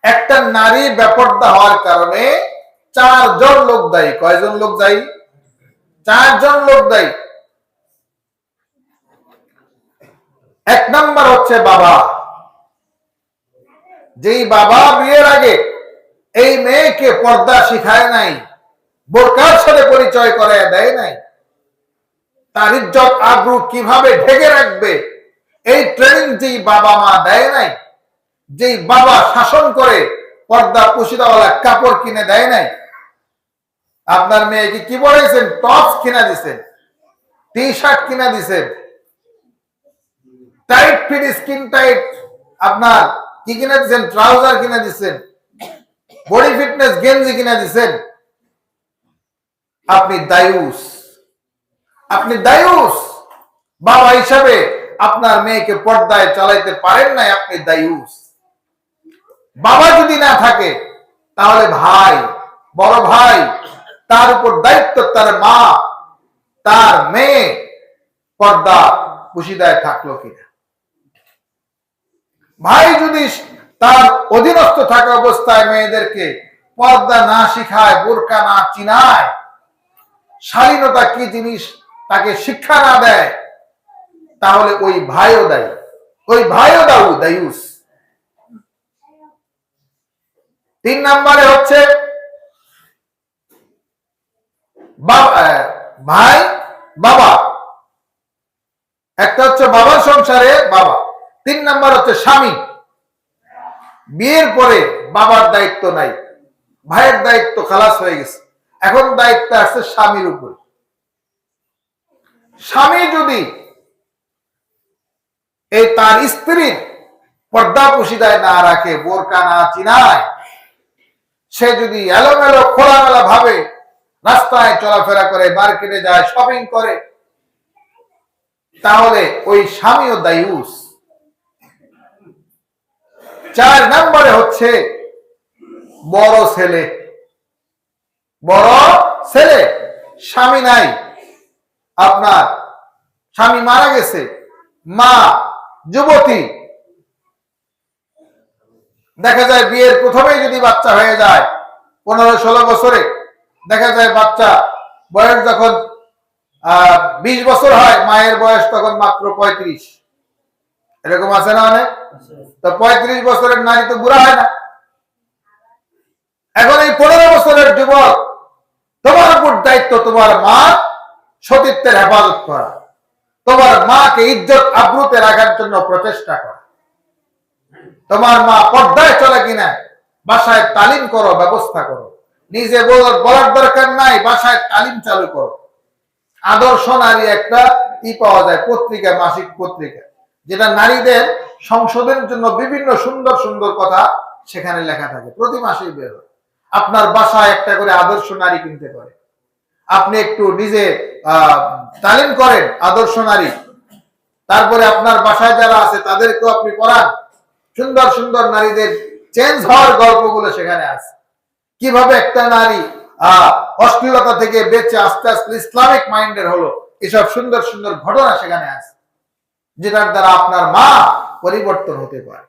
একটা নারী বেপরদা হওয়ার কারণে 4 জন লোক দায়ী। কয়জন লোক দায়ী? 4 জন লোক দায়ী। 1 নাম্বার হচ্ছে বাবা। যেই বাবা বিয়ের আগে এই মেয়েকে পর্দা শিখায় নাই, বোরকার সাথে পরিচয় করায় দেয় নাই, তার ইজ্জত আবরু কিভাবে ঢেকে রাখবে এই ট্রেনিং যেই বাবা মা দেয় নাই, যেই বাবা শাসন করে পর্দা পুশিদাওয়ালা কাপড় কিনে দেয় নাই, আপনার মেয়েকে কি বলেছেন? টপস কিনা দিছেন, টি শার্ট কিনা দিছেন, টাইট ফিট স্কিন টাইট আপনার কি কিনা দিচ্ছেন? ট্রাউজার কিনা দিচ্ছেন, বডি ফিটনেস গেঞ্জি কিনা দিচ্ছেন। আপনি দায়ুস, আপনি দায়ুস। বাবা হিসাবে আপনার মেয়েকে পর্দায় চালাইতে পারেন নাই, আপনি দায়ুস। বাবা যদি না থাকে তাহলে ভাই, বড় ভাই, তার উপর দায়িত্ব তার মা, তার মেয়ে পর্দা পুশিদায় থাকলো কিনা। ভাই যদি তার অধীনস্থ থাকা অবস্থায় মেয়েদেরকে পর্দা না শিখায়, বোরকা না চিনায়, শালীনতা কি জিনিস তাকে শিক্ষা না দেয়, তাহলে ওই ভাইও দায়ী, ওই ভাইও দায়ুস। 3 নম্বরে হচ্ছে ভাই বাবা, একটা হচ্ছে বাবার সংসারে বাবা, 3 নম্বর হচ্ছে স্বামী। বিয়ের পরে বাবার দায়িত্ব নাই, ভাইয়ের দায়িত্ব খালাস হয়ে গেছে, এখন দায়িত্ব আসছে স্বামীর উপর। স্বামী যদি এই তার স্ত্রীর পর্দা পুশিদায় না রাখে, বোরকা না চিনায়, সে যদি এলোমেলো খোলামেলা ভাবে রাস্তায় চলাফেরা করে, মার্কেটে যায়, শপিং করে, তাহলে ওই স্বামীও দায়ুস। 4 নম্বরে হচ্ছে বড় ছেলে। বড় ছেলে, স্বামী নাই, আপনার স্বামী মারা গেছে, মা যুবতী, দেখা যায় বিয়ের প্রথমেই যদি বাচ্চা হয়ে যায় 15-16 বছরে, দেখা যায় বাচ্চা বয়স যখন 20 বছর হয়, মায়ের বয়স তখন মাত্র 35। এরকম আছে না অনেক? তো 35 বছরের নারী তো বুড়া হয় না। এখন এই 15 বছরের যুবক, তোমার উপর দায়িত্ব তোমার মা সতীত্বের হেফাজত করা, তোমার মাকে ইজ্জত আব্রুতে রাখার জন্য প্রচেষ্টা করা। তোমার মা পর্দায় চলে কিনা বাসায় তালিম করো, ব্যবস্থা করো। নিজে বলার দরকার নাই, বাসায় তালিম চালু করো। আদর্শ নারী একটা পাওয়া যায় পত্রিকা, মাসিক পত্রিকা, যেটা নারীদের সংশোধনের জন্য বিভিন্ন সুন্দর সুন্দর কথা সেখানে লেখা থাকে, প্রতি মাসেই বের হয়। আপনার বাসায় একটা করে আদর্শ নারী কিনতে পারে, আপনি একটু নিজে তালিম করেন আদর্শ নারী, তারপরে আপনার বাসায় যারা আছে তাদেরকেও আপনি পড়ান। সুন্দর সুন্দর নারীদের চেঞ্জ হওয়ার গল্পগুলো সেখানে আছে, কিভাবে একটা নারী অশ্লীলতা থেকে বেঁচে আস্তে আস্তে ইসলামিক মাইন্ডের হলো, এসব সুন্দর সুন্দর ঘটনা সেখানে আছে, যেটার দ্বারা আপনার মা পরিবর্তন হতে পারে।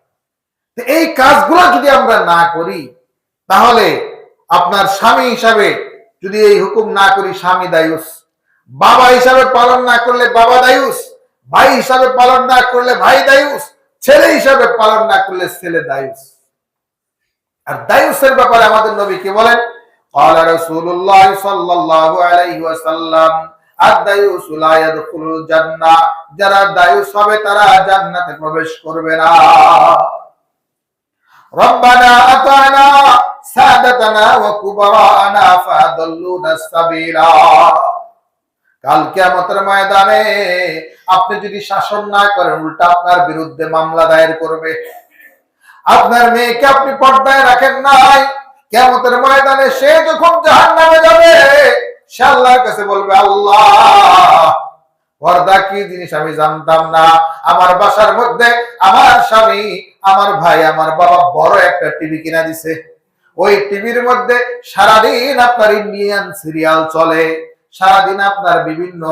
এই কাজগুলো যদি আমরা না করি, তাহলে আপনার স্বামী হিসাবে যদি এই হুকুম না করি, স্বামী দায়ুস। বাবা হিসাবে পালন না করলে বাবা দায়ুস, ভাই হিসাবে পালন না করলে ভাই দায়ুস, ছেলে হিসাবে পালন না করলে ছেলে দায়ুস। আর দায়ুসের ব্যাপারে আমাদের নবী কি বলেন? قال رسول الله صلى الله عليه وسلم الدايوس لا يدخل الجنة, যারা দায়ুস হবে তারা জান্নাতে প্রবেশ করবে না। ربنا أطعنا سادتنا وكبراءنا فأضلونا السبيل। কাল কিয়ামতের ময়দানে আপনি যদি শাসন না করেন, উল্টা আপনার বিরুদ্ধে মামলা দায়ের করবে। আপনার মেয়েকে আপনি পর্দায় রাখেন নাই, কিয়ামতের ময়দানে সে যখন জাহান্নামে যাবে, সে আল্লাহর কাছে বলবে, আল্লাহ, পর্দা কি জিনিস আমি জানতাম না। আমার বাসার মধ্যে আমার স্বামী, আমার ভাই, আমার বাবা বড় একটা টিভি কিনা দিছে, ওই টিভির মধ্যে সারাদিন আপনার ইন্ডিয়ান সিরিয়াল চলে, সারাদিন আপনার বিভিন্ন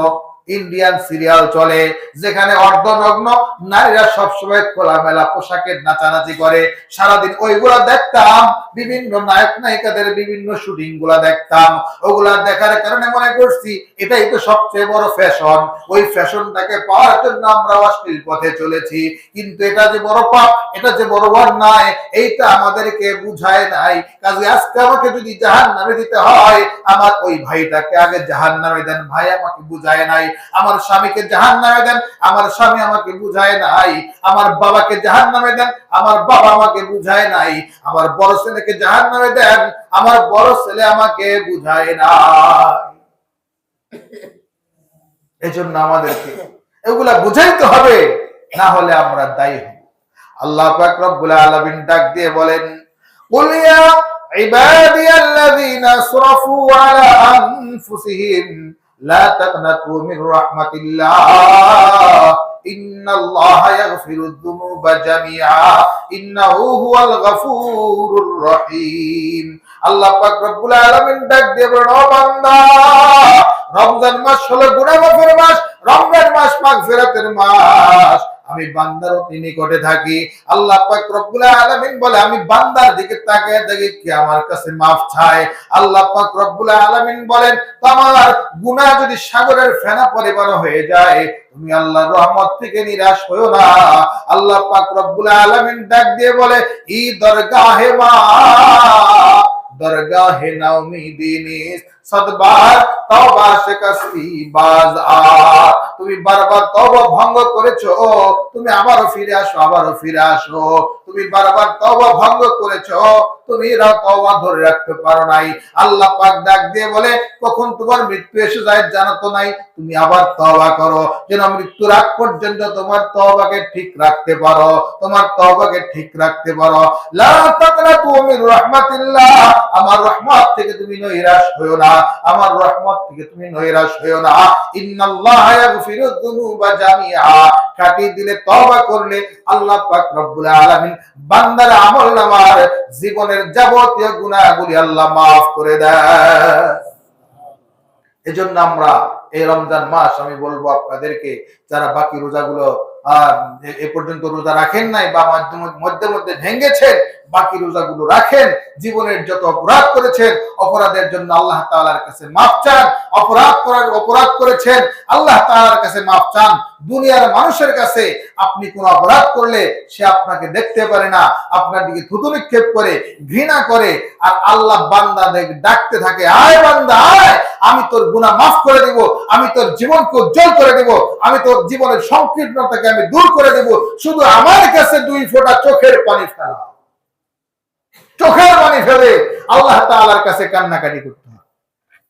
ইন্ডিয়ান সিরিয়াল চলে, যেখানে অর্ধনগ্ন নারীরা সবসময় খোলামেলা পোশাকের নাচানাচি করে, সারাদিন ওইগুলা দেখতাম। বিভিন্ন নায়ক নায়িকাদের বিভিন্ন শুটিং গুলা দেখতাম। ওগুলা দেখার কারণে মনে করছি এটাই তো সবচেয়ে বড় ফ্যাশন। ওই ফ্যাশনটাকে পাওয়ার জন্য আমরা অশ্লীল পথে চলেছি। কিন্তু এটা যে বড় পাপ, এটা যে বড় অন্যায়, এইটা আমাদেরকে বুঝায় নাই। কাজে আজকে আমাকে যদি জাহান্নামে দিতে হয়, আমার ওই ভাইটাকে আগে জাহান্নামে দেন, ভাই আমাকে বুঝায় নাই। আমার স্বামীকে জাহান্নামে দেন, আমার স্বামী আমাকে বুঝায় নাই। আমার বাবাকে জাহান্নামে দেন, আমার বাবা আমাকে বুঝায় নাই। আমার বড় ছেলেকে জাহান্নামে দেন, আমার বড় ছেলে আমাকে বুঝায় নাই। এজন্য আমাদেরকে এগুলা বুঝাইতে হবে, না হলে আমরা দায়ী হব। আল্লাহ পাক রব্বুল আলামিন ডাক দিয়ে বলেন, কুল ইয়া ইবাদিয়াল্লাযীনা আসরাফু আলা আনফুসিহিম লা তাকনাতু মির রাহমাতিল্লাহ ইন্নাল্লাহা ইয়াগফিরুয যুনুবা জামিআ ইন্নাহু হুয়াল গফুরুর রহিম। আল্লাহ পাক রব্বুল আলামিন ডাক দিয়ে বলেন, ও বান্দা, রমজান মাস হলো গুনাহ মাফের মাস, রমজান মাস মাগফিরাতের মাস। আমি বান্দার অতি নিকটে থাকি। আল্লাহ পাক রব্বুল আলামিন বলে, আমি বান্দার দিকে তাকিয়ে দেখি কে আমার কাছে মাফ চায়। আল্লাহ পাক রব্বুল আলামিন বলেন, তোমার গুনাহ যদি সাগরের ফেনা পরিমাণ হয়ে যায়, তুমি আল্লাহর রহমত থেকে নিরাশ হয়ো না। আল্লাহ পাক রব্বুল আলামিন ডাক দিয়ে বলে, ই দরগাহে মা দরগাহে নাউমিদিনিস সদবার তওবা শিকস্তি বাজআ। তুমি বারবার তওবা ভঙ্গ করেছো, তুমি আবারও ফিরে আসো, আবারও ফিরে আসো। তুমি বারবার তওবা ভঙ্গ করেছো, তুমি তওবা ধরে রাখতে পারো নাই। আল্লাহ পাক ডাক দিয়ে বলে, কখন তোমার মৃত্যু এসে যায় জানো তো নাই, তুমি আবার তওবা করো, যেন মৃত্যুর আগ পর্যন্ত তোমার তওবাকে ঠিক রাখতে পারো, তোমার তওবাকে ঠিক রাখতে পারো। লা তাকনাতু মির রাহমাতিল্লাহ, আমার রহমত থেকে তুমি নৈরাশ হয়ো না, আমার রহমত থেকে তুমি নৈরাশ হয়ো না। ইন্নাল্লাহা ইয়াগফিরুয যুনুবা জামিআ, কাটি দিলে তওবা করলে আল্লাহ পাক রব্বুল আলামিন বান্দার আমলনামার জীবনের যাবতীয় গুনাহগুলি আল্লাহ maaf করে দেয়। এজন্য আমরা এই রমজান মাস, আমি বলবো আপনাদেরকে, যারা বাকি রোজাগুলো এ পর্যন্ত রোজা রাখেন নাই বা মধ্যে মধ্যে ভেঙেছেন, বাকি রোজাগুলো রাখেন। জীবনের যত অপরাধ করেছেন, অপরাধের জন্য আল্লাহ তাআলার কাছে মাফ চান। অপরাধ করেছেন, আল্লাহ তাআলার কাছে মাফ চান। দুনিয়ার মানুষের কাছে আপনি কোন অপরাধ করলে সে আপনাকে দেখতে পারে না, আপনার দিকে থুতু নিক্ষেপ করে, ঘৃণা করে, আর আল্লাহ বান্দাদের ডাকতে থাকে, আয় বান্দা আয়, আমি তোর গুনাহ মাফ করে দিব, আমি তোর জীবনকে উজ্জ্বল করে দিব, আমি তোর জীবনের সংকীর্ণতাকে আমি দূর করে দেব, শুধু আমার কাছে 2 ফোঁটা চোখের পানি ফেলা। চোখের পানি ফেলে আল্লাহ তাআলার কাছে কান্নাকাটি করতে হয়।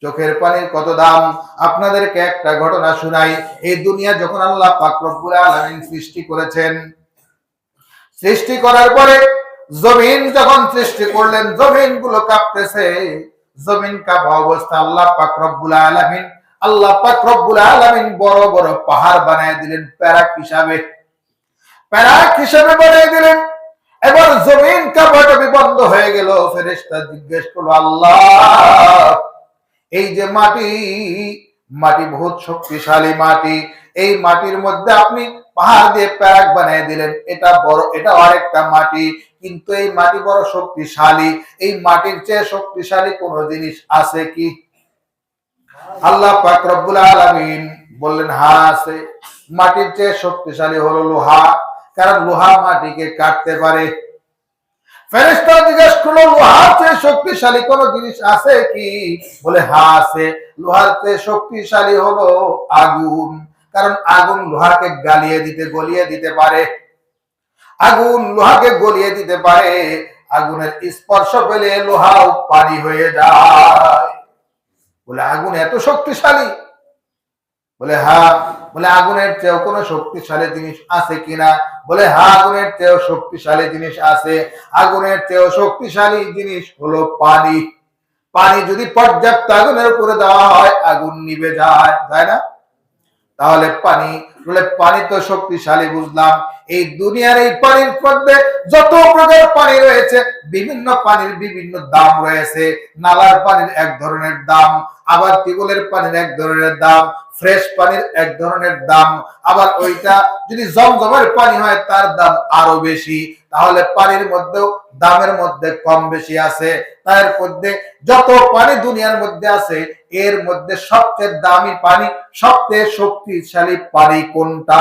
চোখের পানির কত দাম, আপনাদেরকে একটা ঘটনা শুনাই। এই দুনিয়া যখন আল্লাহ পাক রব্বুল আলামিন সৃষ্টি করেছেন, সৃষ্টি করার পরে জমিন যখন সৃষ্টি করলেন, জমিন গুলো কাঁপতেছে। জমিন কাঁপা অবস্থা আল্লাহ পাক রব্বুল আলামিন বড় বড় পাহাড় বানায় দিলেন, প্যারাক হিসাবে বানায় দিলেন। এবার জমিন কাঁপাটাপি বন্ধ হয়ে গেল। ফেরেশতা জিজ্ঞেস করলো, আল্লাহ, এই যে মাটি বহুত শক্তিশালী মাটি, এই মাটির মধ্যে আপনি পাহাড় দিয়ে প্যারাক বানিয়ে দিলেন, এটা বড়, এটা আরেকটা মাটি, কিন্তু এই মাটি বড় শক্তিশালী, এই মাটির চেয়ে শক্তিশালী কোন জিনিস আছে কি? আল্লাহ পাক রব্বুল আলামিন বললেন, হ্যাঁ আছে। মাটির চেয়ে শক্তিশালী হলো লোহা, কারণ লোহা মাটিকে কাটতে পারে। ফেরেশতা জিজ্ঞেস করলো, লোহার চেয়ে শক্তিশালী কোন জিনিস আছে কি? বলে, হ্যাঁ আছে। লোহার চেয়ে শক্তিশালী হলো আগুন, কারণ আগুন লোহাকে গলিয়ে দিতে পারে। আগুন লোহাকে গলিয়ে দিতে পারে। আগুনের স্পর্শ পেলে লোহাও পানি হয়ে যায়। বলে, আগুন এত শক্তিশালী? বলে, হ্যাঁ। বলে, আগুনের চেয়েও কোনো শক্তিশালী জিনিস আছে কিনা? বলে, হ্যাঁ, আগুনের চেয়েও শক্তিশালী জিনিস আছে। আগুনের চেয়েও শক্তিশালী জিনিস হলো পানি। পানি যদি পর্যাপ্ত আগুনের উপরে দেওয়া হয়, আগুন নিভে যায়, তাই না? তাহলে বলে পানি তো শক্তিশালী বুঝলাম, এই দুনিয়ার এই পানির মধ্যে যত প্রকার পানি রয়েছে, বিভিন্ন পানির বিভিন্ন দাম রয়েছে। নালার পানির এক ধরনের দাম, আবার টিউবওয়েলের পানির এক ধরনের দাম, ফ্রেশ পানির এক ধরনের দাম, আবার ওইটা যদি জমজমের পানি হয় তার দাম আরো বেশি। তাহলে পানির মধ্যেও দামের মধ্যে কম বেশি আছে। তার মধ্যে যত পানি দুনিয়ার মধ্যে আছে, এর মধ্যে সবচেয়ে দামি পানি, সবচেয়ে শক্তিশালী পানি কোনটা?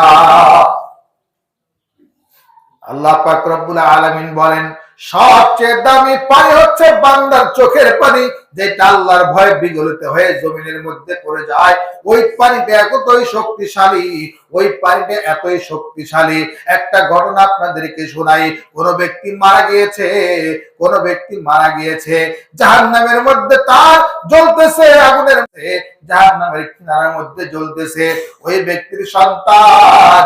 আল্লাহ পাক রব্বুল আলামিন বলেন, সবচেয়ে দামি পানি হচ্ছে বান্দার চোখের পানি, যেটা আল্লাহর ভয়ে বিগলিত হয়ে জমিনের মধ্যে পড়ে যায়। ওই পানিটা এতই শক্তিশালী, ওই পানিটা এতই শক্তিশালী। একটা ঘটনা আপনাদেরকে শোনাই। কোন ব্যক্তি মারা গিয়েছে, কোন ব্যক্তি মারা গিয়েছে, জাহান্নামের মধ্যে তার জ্বলতেছে, আগুনের মধ্যে জাহান্নামের কিনারার মধ্যে জ্বলতেছে। ওই ব্যক্তির সন্তান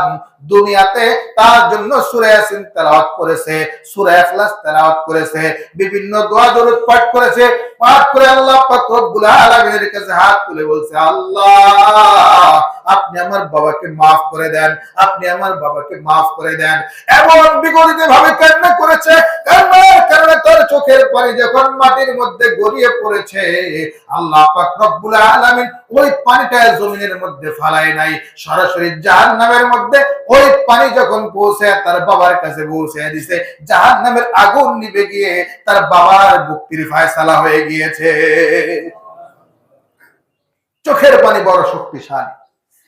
দুনিয়াতে তার জন্য সূরা ইয়াসিন তেলাওয়াত করেছে, সূরা ইখলাস তেলাওয়াত করেছে, বিভিন্ন দোয়া দরুদ পাঠ করেছে। পাঠ করে আল্লাহ পাক রব্বুল আলামিনের কাছে হাত তুলে বলছে, আল্লাহ আপনি আমার বাবাকে মাফ করে দেন, আপনি আমার বাবাকে মাফ করে দেন। এমন বিগলিত ভাবে কান্না করেছে, কান্নার কারণে তার চোখের পানি যখন মাটির মধ্যে গড়িয়ে পড়েছে, আল্লাহ পাক রব্বুল আলামিন ওই পানিটা জমিনের মধ্যে ফালায় নাই, সরাসরি জাহান্নামের মধ্যে ওই পানি যখন পৌঁছে তার বাবার কাছে পৌঁছে দিছে, জাহান্নামের আগুন নিভে গিয়ে তার বাবার মুক্তির ফয়সালা হয়ে গিয়েছে। চোখের পানি বড় শক্তিশালী।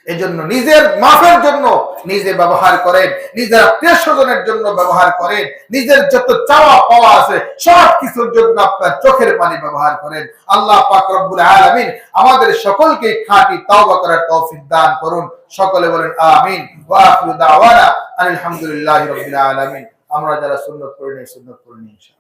এজন্য নিজের মাফের জন্য নিজে ব্যবহার করেন, নিজের আত্মীয় স্বজনের জন্য ব্যবহার করেন, নিজের যত চাওয়া পাওয়া আছে সব কিছুর জন্য আপনার চোখের পানি ব্যবহার করেন। আল্লাহ পাক রব্বুল আলামিন আমাদের সকলকে খাঁটি তাওবা করার তৌফিক দান করুন। সকলে বলেন আমিন। ওয়া আখিরু দাওয়ানা আলহামদুলিল্লাহি রাব্বিল আলামিন। আমরা যারা সুন্নাত পড়ি সুন্নাত পড়ি ইনশাআল্লাহ।